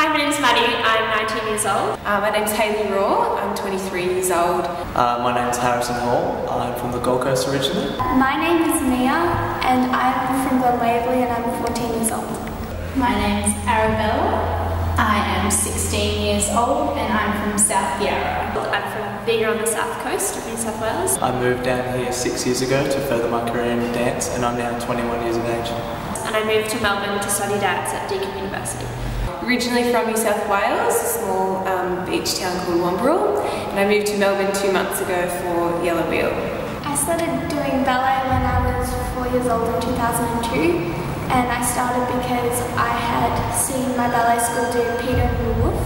Hi, my name's Maddie. I'm 19 years old. My name's Hayley Raw. I'm 23 years old. My name's Harrison Hall. I'm from the Gold Coast originally. My name is Mia and I'm from Glen Waverley and I'm 14 years old. My name's Arabella. I am 16 years old and I'm from South Yarra. I'm from here on the south coast of New South Wales. I moved down here 6 years ago to further my career in dance, and I'm now 21 years of age. And I moved to Melbourne to study dance at Deakin University. Originally from New South Wales, a small beach town called Wamberal, and I moved to Melbourne 2 months ago for Yellow Wheel. I started doing ballet when I was 4 years old in 2002, and I started because I had seen my ballet school do Peter and the Wolf.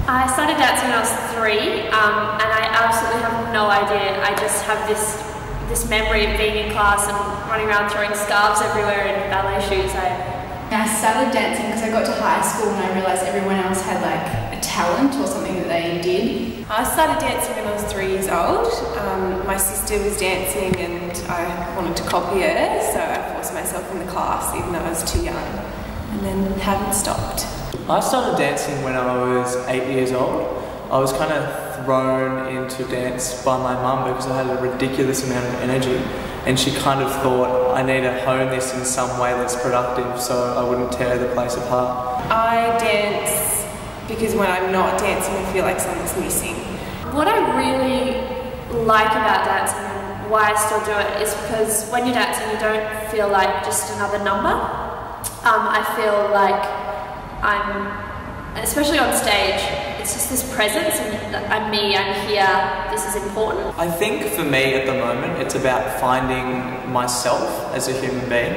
I started dancing when I was 3, and I absolutely have no idea. I just have this memory of being in class and running around throwing scarves everywhere in ballet shoes. I started dancing because I got to high school and I realised everyone else had like a talent or something that they did. I started dancing when I was 3 years old. My sister was dancing and I wanted to copy her, so I forced myself in the class even though I was too young, and then haven't stopped. I started dancing when I was 8 years old. I was kind of thrown into dance by my mum because I had a ridiculous amount of energy, and she kind of thought I need to hone this in some way that's productive so I wouldn't tear the place apart. I dance because when I'm not dancing I feel like something's missing. What I really like about dancing and why I still do it is because when you're dancing you don't feel like just another number. I feel like especially on stage, it's just this presence and I'm me, I'm here, this is important. I think for me at the moment it's about finding myself as a human being.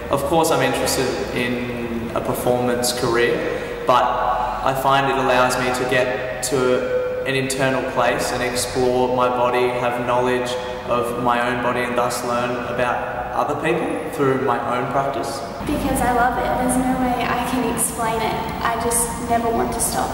Of course I'm interested in a performance career, but I find it allows me to get to an internal place and explore my body, have knowledge of my own body, and thus learn about other people through my own practice. Because I love it, there's no way I can explain it. I just never want to stop.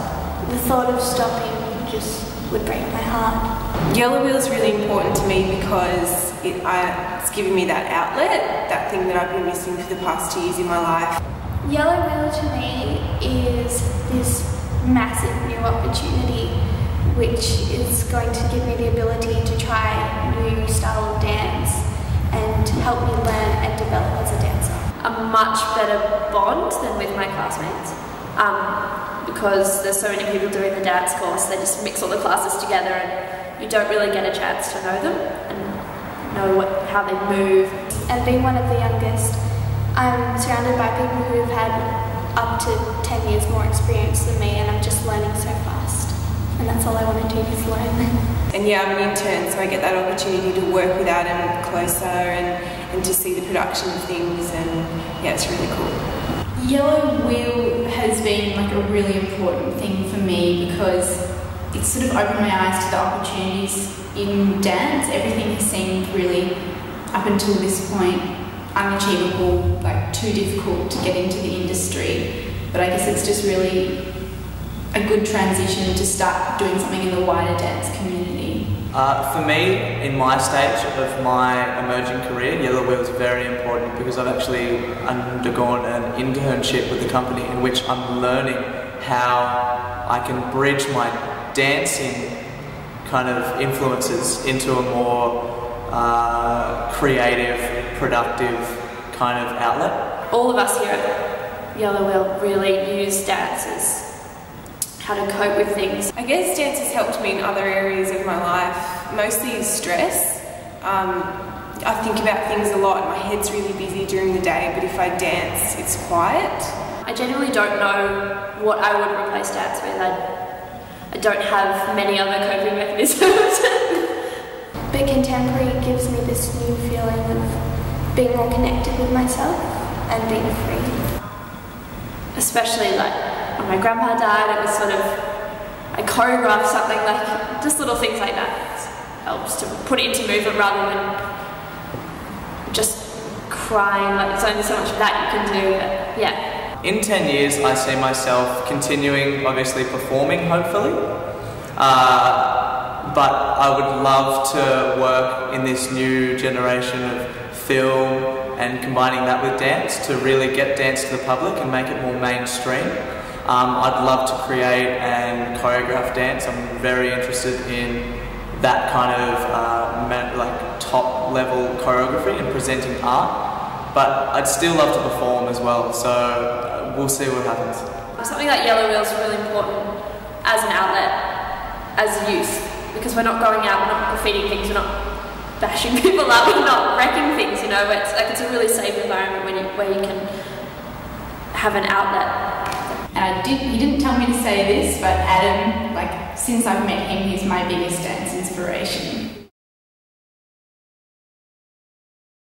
The thought of stopping just would break my heart. Yellow Wheel is really important to me because it's given me that outlet, that thing that I've been missing for the past 2 years in my life. Yellow Wheel to me is this massive new opportunity which is going to give me the ability to try a new style of dance and help me learn and develop as a dancer. A much better bond than with my classmates because there's so many people doing the dance course. They just mix all the classes together and you don't really get a chance to know them and know how they move. And being one of the youngest, I'm surrounded by people who have had up to 10 years more experience than me, and I'm just learning so fast. And that's all I want to do is learn. And yeah, I'm an intern, so I get that opportunity to work with Adam closer and to see the production of things, and yeah, it's really cool. Yellow Wheel has been like a really important thing for me because it's sort of opened my eyes to the opportunities in dance. Everything has seemed really, up until this point, unachievable, like too difficult to get into the industry. But I guess it's just really a good transition to start doing something in the wider dance community. For me, in my stage of my emerging career, Yellow Wheel is very important because I've actually undergone an internship with the company in which I'm learning how I can bridge my dancing kind of influences into a more creative, productive kind of outlet. All of us here at Yellow Wheel really use dance as how to cope with things. I guess dance has helped me in other areas of my life, mostly stress. I think about things a lot, my head's really busy during the day, but if I dance, it's quiet. I genuinely don't know what I would replace dance with. I don't have many other coping mechanisms. But contemporary gives me this new feeling of being more connected with myself and being free. Especially like when my grandpa died, it was sort of, I choreographed something, like just little things like that. It helps to put it into movement rather than just crying, like there's only so much of that you can do, but yeah. In 10 years I see myself continuing, obviously performing hopefully, but I would love to work in this new generation of film and combining that with dance to really get dance to the public and make it more mainstream. I'd love to create and choreograph dance. I'm very interested in that kind of like top level choreography and presenting art, but I'd still love to perform as well, so we'll see what happens. Something like Yellow Wheel is really important as an outlet, as youth, because we're not going out, we're not graffitiing things, we're not bashing people up, we're not wrecking things, you know. It's a really safe environment where you can have an outlet. And he didn't tell me to say this, but Adam, like, since I've met him, he's my biggest dance inspiration.